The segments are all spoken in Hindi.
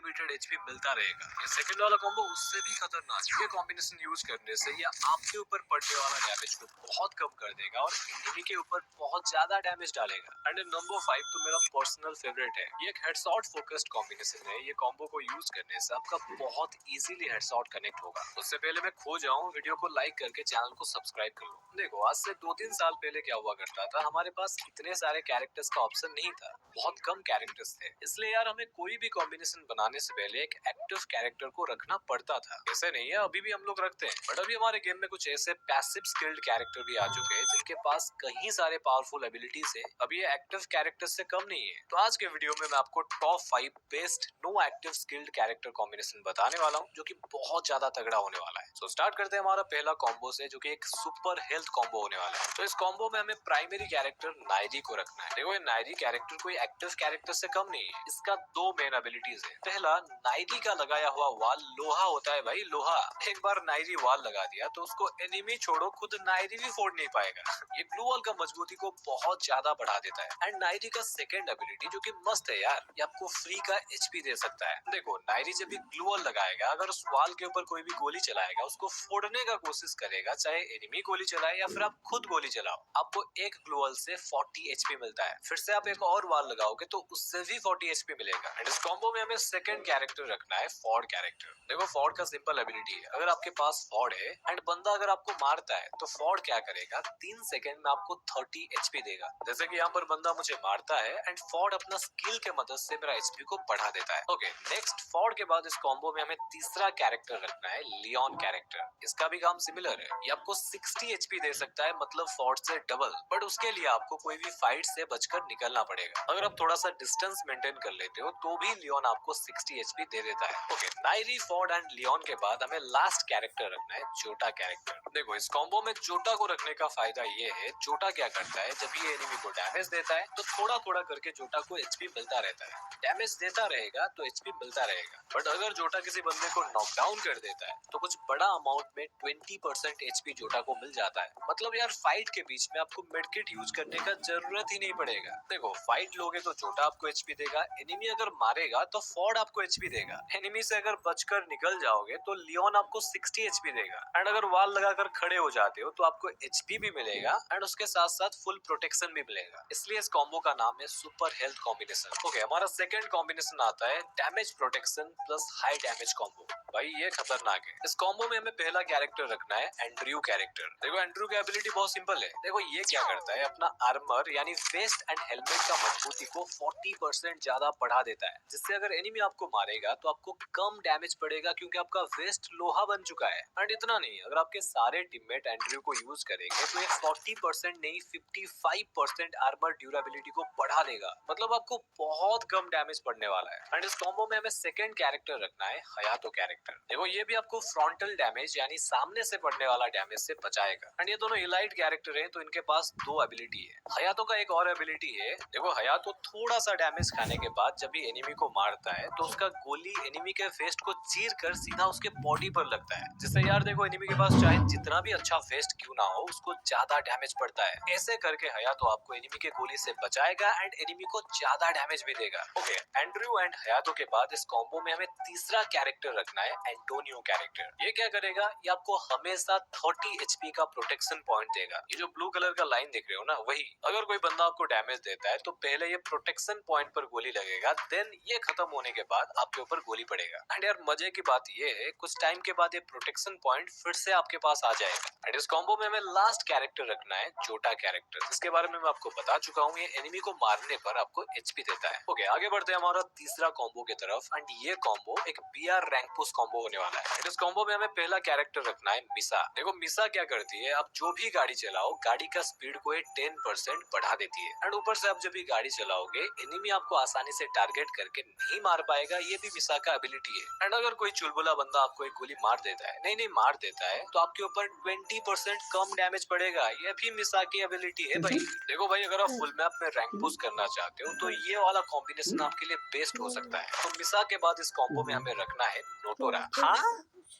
अनलिमिटेड एचपी मिलता रहेगा। ये सेकंड वाला कॉम्बो उससे भी खतरनाक। ये कॉम्बिनेशन यूज करने से ये आपके ऊपर पड़ने वाला डैमेज को बहुत कम कर देगा और एनिमी के ऊपर बहुत ज्यादा डैमेज डालेगा। एंड नंबर 5 तो मेरा पर्सनल फेवरेट है। ये एक हेडशॉट फोकस्ड कॉम्बिनेशन है। ये कॉम्बो को यूज करने से आपका बहुत इजीली हेडशॉट कनेक्ट होगा। उससे पहले मैं खो जाऊं, वीडियो को लाइक करके चैनल को सब्सक्राइब कर लो। देखो, आज से 2-3 साल पहले क्या हुआ करता था, हमारे पास इतने सारे कैरेक्टर्स का ऑप्शन नहीं था, बहुत कम कैरेक्टर्स थे। इसलिए यार हमें कोई भी कॉम्बिनेशन बनाने से पहले एक एक्टिव कैरेक्टर को रखना पड़ता था। ऐसे नहीं है, अभी भी हम लोग रखते हैं, बट अभी हमारे गेम में कुछ ऐसे पैसिव स्किल्ड कैरेक्टर भी आ चुके हैं जिनके पास कहीं सारे पावरफुल एबिलिटीज है। अभी ये एक्टिव कैरेक्टर से कम नहीं है। तो आज के वीडियो में मैं आपको top 5 best no active skilled character combination बताने वाला हूँ, जो कि बहुत ज्यादा तगड़ा होने वाला है। सो स्टार्ट करते हैं हमारा पहला कॉम्बो से, जो कि एक सुपर हेल्थ कॉम्बो होने वाला है। तो इस कॉम्बो में हमें प्राइमरी कैरेक्टर नायरी को रखना है। देखो, ये नायरी कैरेक्टर कोई एक्टिव कैरेक्टर से कम नहीं है। इसका दो मेन एबिलिटीज है। पहला, नायरी का लगाया हुआ वाल लोहा होता है भाई, लोहा। एक बार नायरी वाल लगा दिया तो उसको एनिमी छोड़ो, खुद नायरी भी फोड़ नहीं पाएगा। ये ग्लू वॉल का मजबूती को बहुत ज्यादा बढ़ा देता है। एंड नायरी का सेकंड एबिलिटी जो कि मस्त है यार, ये आपको फ्री का एचपी दे सकता है। देखो, नायरी जब भी ग्लू वॉल लगाएगा, अगर उस वाल के ऊपर कोई भी गोली चलाएगा, उसको फोड़ने का कोशिश करेगा, चाहे एनिमी गोली चलाए या फिर आप खुद गोली चलाओ, आपको एक ग्लू वॉल से 40 एचपी मिलता है। फिर से आप एक और वाल लगाओगे तो उससे भी 40 एचपी मिलेगा। एंड इस कॉम्बो में हमें सेकंड कैरेक्टर रखना है, फॉर्ड कैरेक्टर। देखो, फॉर्ड का सिंपल एबिलिटी है। अगर आपके पास फॉर्ड है एंड बंदा अगर आपको मारता है तो फॉर्ड क्या करेगा, 3 सेकंड में आपको 30 एचपी देगा। जैसे कि यहाँ पर बंदा मुझे मारता है एंड फॉर्ड अपना स्किल के मदद से मेरा एचपी को बढ़ा देता है। ओके, नेक्स्ट, फॉर्ड के बाद इस कॉम्बो में हमें तीसरा कैरेक्टर रखना है, लियोन कैरेक्टर। इसका भी काम सिमिलर है। ये आपको 60 एचपी दे सकता है, मतलब फॉर्ड से डबल। बट उसके लिए आपको कोई भी फाइट से बचकर निकलना पड़ेगा। अगर आप थोड़ा सा डिस्टेंस मेंटेन कर लेते हो तो भी लियोन आपको 60 एचपी दे देता है। Okay, Nairi, Ford and Leon के बाद हमें लास्ट कैरेक्टर रखना है, जोटा कैरेक्टर। देखो, इस कॉम्बो में जोटा को रखने का फायदा ये है, जोटा क्या करता है, जब ये एनिमी को डैमेज देता है तो थोड़ा थोड़ा करके जोटा को एचपी मिलता रहता है। डैमेज देता रहेगा तो एचपी मिलता रहेगा। बट अगर जोटा किसी बंदे को नॉकडाउन कर देता है तो कुछ बड़ा अमाउंट में 20% एचपी जोटा को मिल जाता है। मतलब यार, फाइट के बीच में आपको मेडकिट यूज करने का जरूरत ही नहीं पड़ेगा। देखो, फाइट लोगे तो जोटा आपको एचपी देगा, एनिमी अगर मारेगा तो फॉर्ड आपको एचपी देगा, एनिमी से अगर बचकर निकल जाओगे तो लियोन आपको 60 एचपी देगा। एंड अगर वाल लगाकर खड़े हो जाते हो तो आपको एचपी भी मिलेगा एंड उसके साथ साथ फुल प्रोटेक्शन भी मिलेगा। इसलिए इस कॉम्बो का नाम है सुपर हेल्थ कॉम्बिनेशन। ओके, हमारा सेकंड कॉम्बिनेशन आता है damage protection plus high damage combo. भाई ये खतरनाक है। इस कॉम्बो में हमें पहला कैरेक्टर रखना है, एंड्रयू कैरेक्टर। देखो, एंड्रयू की एबिलिटी बहुत सिंपल है। देखो, ये क्या करता है, अपना आर्मर यानी वेस्ट एंड हेलमेट का मजबूती को 40% ज्यादा बढ़ा देता है, जिससे अगर एनिमी आपको मारेगा तो आपको कम डैमेज पड़ेगा, क्योंकि आपका वेस्ट लोहा बन चुका है। एंड इतना नहीं, अगर आपके सारे टीममेट एंड्रयू को यूज करेंगे तो ये 40% नहीं 55% आर्मर ड्यूरेबिलिटी को बढ़ा देगा। मतलब आपको बहुत कम डैमेज पड़ने वाला है। एंड इस कॉम्बो में हमें सेकंड कैरेक्टर रखना है, हयातो कैरेक्टर। देखो, ये भी आपको फ्रंटल डैमेज यानी सामने से पड़ने वाला डैमेज से बचाएगा। एंड ये दोनों इलाइट कैरेक्टर हैं, तो इनके पास दो एबिलिटी है। हयातो का एक और एबिलिटी है। देखो, हयातो थोड़ा सा डैमेज खाने के बाद जब भी एनिमी को मारता है तो उसका गोली एनिमी के वेस्ट को चीर कर सीधा उसके बॉडी पर लगता है, जिससे यार देखो, एनिमी के पास चाहे जितना भी अच्छा वेस्ट क्यों ना हो, उसको ज्यादा डैमेज पड़ता है। ऐसे करके हयातो आपको एनिमी के गोली से बचाएगा एंड एनिमी को ज्यादा डैमेज भी देगा। ओके, एंड्रयू एंड हयातो के बाद इस कॉम्बो में हमें तीसरा कैरेक्टर रखना है, एंटोनियो कैरेक्टर। ये क्या करेगा, ये आपको हमेशा 30 एचपी का प्रोटेक्शन पॉइंट देगा। ये जो ब्लू कलर का लाइन देख रहे हो ना, वही। अगर कोई बंदा आपको डैमेज देता है तो पहले ये प्रोटेक्शन पॉइंट पर गोली लगेगा, देन ये खत्म होने के बाद आपके ऊपर गोली पड़ेगा। एंड यार, मजे की बात ये है, कुछ टाइम के बाद ये प्रोटेक्शन पॉइंट फिर से आपके पास आ जाएगा। एंड इस कॉम्बो में हमें लास्ट कैरेक्टर रखना है, जोटा कैरेक्टर, जिसके बारे में मैं आपको बता चुका हूँ। ये एनिमी को मारने पर आपको एचपी देता है। ओके, आगे बढ़ते हैं हमारा तीसरा कॉम्बो की तरफ। एंड ये कॉम्बो एक बीआर रैंक पुश कॉम्बो होने वाला है। इस कॉम्बो में हमें पहला कैरेक्टर रखना है, मिसा। देखो, मिसा क्या करती है, आप जो भी गाड़ी चलाओ, गाड़ी का स्पीड को 10% बढ़ा देती है। एंड ऊपर से आप जब भी गाड़ी चलाओगे, एनिमी आपको आसानी से टारगेट करके नहीं मार पाएगा। ये भी मिसा का एबिलिटी है। एंड अगर कोई चुलबुला बंदा आपको एक गोली मार देता है, नहीं मार देता है, तो आपके ऊपर 20% कम डैमेज पड़ेगा। ये भी मिसा की एबिलिटी है भाई। देखो भाई, अगर आप फुल मैप में रैंक पुश करना चाहते हो तो ये वाला कॉम्बिनेशन आपके लिए बेस्ट हो सकता है। तो मिसा के बाद इस कॉम्बो में हमें रखना है, नोटोरा। हाँ,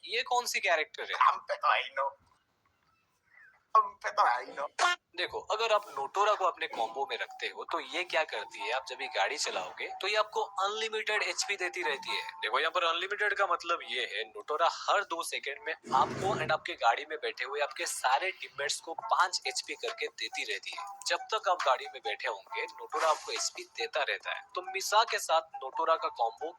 ये कौन सी कैरेक्टर है? देखो, अगर आप नोटोरा को अपने कॉम्बो में रखते हो तो ये क्या करती है, आप जब भी गाड़ी चलाओगे तो ये आपको अनलिमिटेड एचपी देती रहती है। देखो यहाँ पर अनलिमिटेड का मतलब ये है, नोटोरा हर 2 सेकंड में आपको एंड आपके गाड़ी में बैठे हुए आपके सारे टीममेट्स को 5 एचपी करके देती रहती है। जब तक आप गाड़ी में बैठे होंगे नोटोरा आपको एचपी देता रहता है। तो मिसा के साथ नोटोरा का कॉम्बो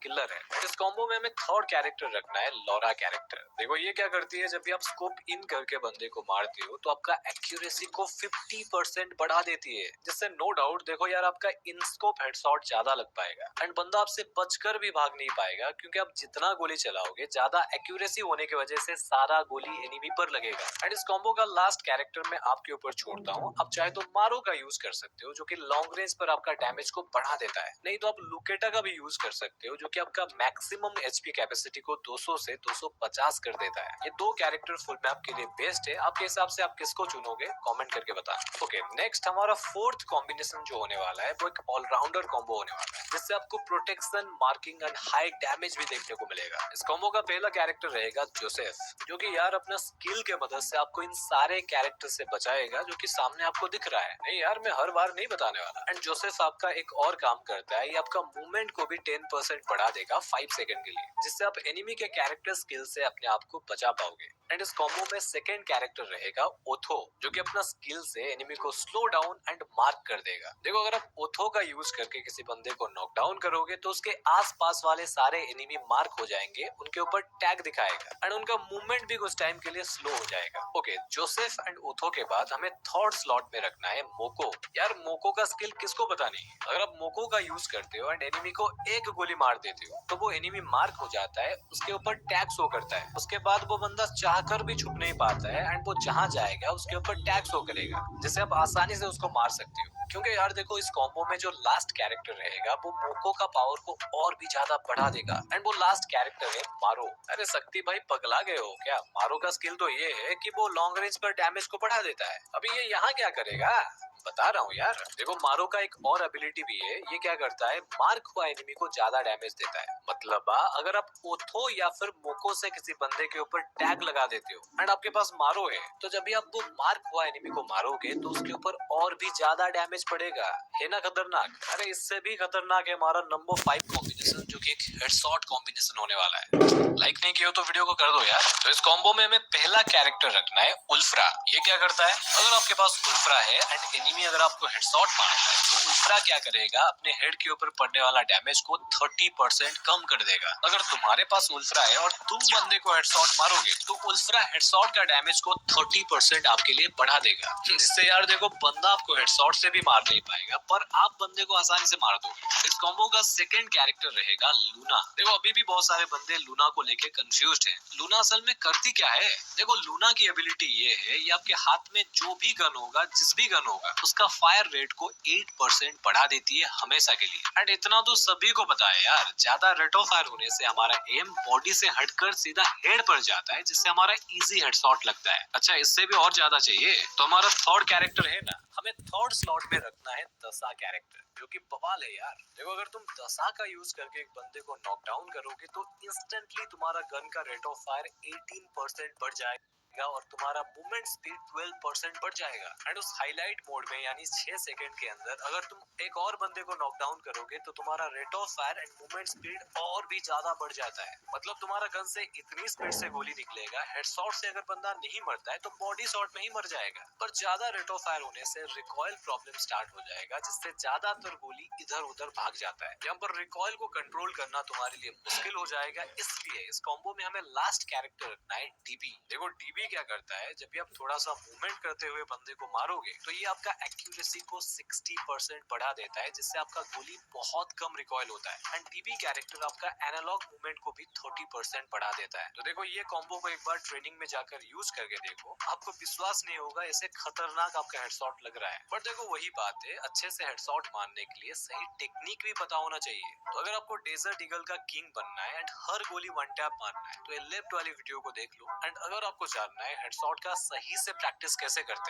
किलर है। इस कॉम्बो में हमें थर्ड कैरेक्टर रखना है, लॉरा कैरेक्टर। देखो ये क्या करती है, जब भी आप स्कोप इन करके बंदे को मारते हो तो आपका एक्यूरेसी को 50% बढ़ा देती है, जिससे नो डाउट देखो यार आपका इन स्कोप हेडशॉट ज्यादा लग पाएगा एंड बंदा आपसे बचकर भी भाग नहीं पाएगा, क्योंकि आप जितना गोली चलाओगे ज्यादा एक्यूरेसी होने की वजह से सारा गोली एनिमी पर लगेगा। एंड इस कॉम्बो का लास्ट कैरेक्टर मैं आपके ऊपर छोड़ता हूँ, आप चाहे तो मारो का यूज कर सकते हो जो कि लॉन्ग रेंज पर आपका डैमेज को बढ़ा देता है, नहीं तो आप लुकेटा का भी यूज कर सकते हो जो कि आपका मैक्सिमम एचपी कैपेसिटी को 200 से 250 कर देता है। ये दो कैरेक्टर फुल मैप के लिए बेस्ट है। आपके हिसाब से आप किसको चुनोगे कमेंट करके बताना। ओके, नेक्स्ट हमारा फोर्थ कॉम्बिनेशन जो होने वाला है वो एक ऑलराउंडर कॉम्बो होने वाला है, जिससे आपको protection, marking and high damage भी देखने को मिलेगा। इस कॉम्बो का पहला कैरेक्टर रहेगा जोसेफ, जो कि यार अपना स्किल के मदद से आपको इन सारे कैरेक्टर से बचाएगा जो कि सामने आपको दिख रहा है। नहीं यार, मैं हर बार नहीं बताने वाला। एंड जोसेफ आपका एक और काम करता है, ये आपका मूवमेंट को भी 10% बढ़ा देगा 5 सेकंड के लिए, जिससे आप एनिमी के कैरेक्टर स्किल से अपने आप को बचा पाओगे। एंड इस कॉम्बो में सेकंड कैरेक्टर रहेगा ओथो, जो कि अपना स्किल से एनिमी को स्लो डाउन एंड मार्क कर देगा। देखो अगर आप ओथो का यूज करके किसी बंदे को नॉकडाउन करोगे तो उसके आसपास वाले सारे एनिमी मार्क हो जाएंगे, उनके ऊपर टैग दिखाएगा एंड उनका मूवमेंट भी कुछ टाइम के लिए स्लो हो जाएगा। ओके, जोसेफ एंड ओथो के बाद हमें थर्ड स्लॉट में रखना है मोको। यार मोको का स्किल किसको पता नहीं है। अगर आप मोको का यूज करते हो एंड एनिमी को एक गोली मार देते हो तो वो एनिमी मार्क हो जाता है, उसके ऊपर टैग शो करता है। उसके बाद वो बंदा चाहकर भी छुप नहीं पाता है एंड वो जहां जाएगा उसके ऊपर टैग शो करेगा, जिससे आप आसानी से उसको मार सकते हो। क्योंकि यार देखो इस कॉम्बो में जो लास्ट कैरेक्टर रहेगा वो मोको का पावर को और भी ज्यादा बढ़ा देगा एंड वो लास्ट कैरेक्टर है मारो। अरे शक्ति भाई पगला गए हो क्या? मारो का स्किल तो ये है कि वो लॉन्ग रेंज पर डैमेज को बढ़ा देता है। अभी ये यहाँ क्या करेगा बता रहा हूँ यार। देखो मारो का एक और एबिलिटी भी है, ये क्या करता है, मार्क हुआ एनिमी को ज्यादा डैमेज देता है। मतलब अगर आप ओथो या फिर मोको से किसी बंदे के ऊपर टैग लगा देते हो एंड आपके पास मारो है, तो जब भी आप वो मार्क हुआ एनिमी को मारोगे तो उसके ऊपर और भी ज्यादा डैमेज पड़ेगा। है ना खतरनाक? अरे इससे भी खतरनाक है हमारा नंबर 5 कॉम्बिनेशन, जो कि एक हेडशॉट कॉम्बिनेशन होने वाला है। लाइक नहीं किया हो तो वीडियो को कर दो यार। तो इस कॉम्बो में हमें पहला कैरेक्टर रखना है उल्फ्रा। ये क्या करता है, अगर आपके पास उल्फ्रा है एंड एनिमी अगर आपको हेडशॉट मारता है तो उल्फ्रा क्या करेगा, अपने हेड के ऊपर पड़ने वाला डैमेज को 30% कम कर देगा। अगर तुम्हारे पास उल्फ्रा है और तुम बंदे को हेडशॉट मारोगे तो उल्फ्रा हेडशॉट का डैमेज को 30% आपके लिए बढ़ा देगा, जिससे यार देखो बंदा आपको हेडशॉट से भी मार नहीं पाएगा पर आप बंदे को आसानी से मार दोगे। इस कॉम्बो का सेकंड कैरेक्टर रहेगा लूना। देखो अभी भी बहुत सारे बंदे लूना को लेके कंफ्यूज्ड हैं। लूना असल में करती क्या है? देखो लूना की एबिलिटी ये है, ये आपके हाथ में जो भी गन होगा, जिस भी गन होगा, उसका फायर रेट को 8% बढ़ा देती है हमेशा के लिए। एंड इतना तो सभी को पता है यार, ज्यादा रेट ऑफ फायर होने से हमारा एम बॉडी से हटकर सीधा हेड पर जाता है, जिससे हमारा इजी हेडशॉट लगता है। अच्छा इससे भी और ज्यादा चाहिए तो हमारा थर्ड कैरेक्टर है ना, हमें थर्ड स्लॉट में रखना है दशा कैरेक्टर, जो कि बवाल है यार। देखो अगर तुम दशा का यूज करके एक बंदे को नॉकडाउन करोगे तो इंस्टेंटली तुम्हारा गन का रेट ऑफ फायर 18% बढ़ जाएगा और तुम्हारा मूवमेंट स्पीड 12% बढ़ जाएगा। एंड उस हाईलाइट मोड में यानी 6 सेकंड के अंदर अगर तुम एक और बंदे को नॉकडाउन करोगे तो तुम्हारा rate of fire and movement speed और भी ज्यादा बढ़ जाता है। मतलब तुम्हारा गन से इतनी स्पीड से गोली निकलेगा, हेडशॉट से अगर बंदा नहीं मरता है तो बॉडी शॉट में ही मर जाएगा। पर ज्यादा रेट ऑफ फायर होने से रिकॉइल प्रॉब्लम स्टार्ट हो जाएगा, जिससे ज्यादातर गोली इधर उधर भाग जाता है। यहाँ पर रिकॉइल को कंट्रोल करना तुम्हारे लिए मुश्किल हो जाएगा, इसलिए इस कॉम्बो में हमें लास्ट कैरेक्टर रखना है डीबी। देखो डीबी क्या करता है, जब भी आप थोड़ा सा मूवमेंट करते हुए बंदे को मारोगे तो ये आपका एक्यूरेसी को 60% बढ़ा देता है, जिससे आपका गोली बहुत कम रिकॉइल होता है। एंड डीबी कैरेक्टर आपका एनालॉग मूवमेंट को भी 30% बढ़ा देता है। तो देखो ये कॉम्बो को एक बार ट्रेनिंग में जाकर यूज करके देखो, आपको विश्वास नहीं होगा ऐसे खतरनाक आपका हेडशॉट लग रहा है। पर देखो वही बात है, अच्छे से हेडशॉट मारने के लिए सही टेक्निक भी पता होना चाहिए। तो अगर आपको डेजर्ट ईगल का किंग बनना है एंड हर गोली वन टैप मारना है तो ये लेफ्ट वाली वीडियो को देख लो। एंड अगर आपको जानना है हेडशॉट का सही से प्रैक्टिस कैसे करते हैं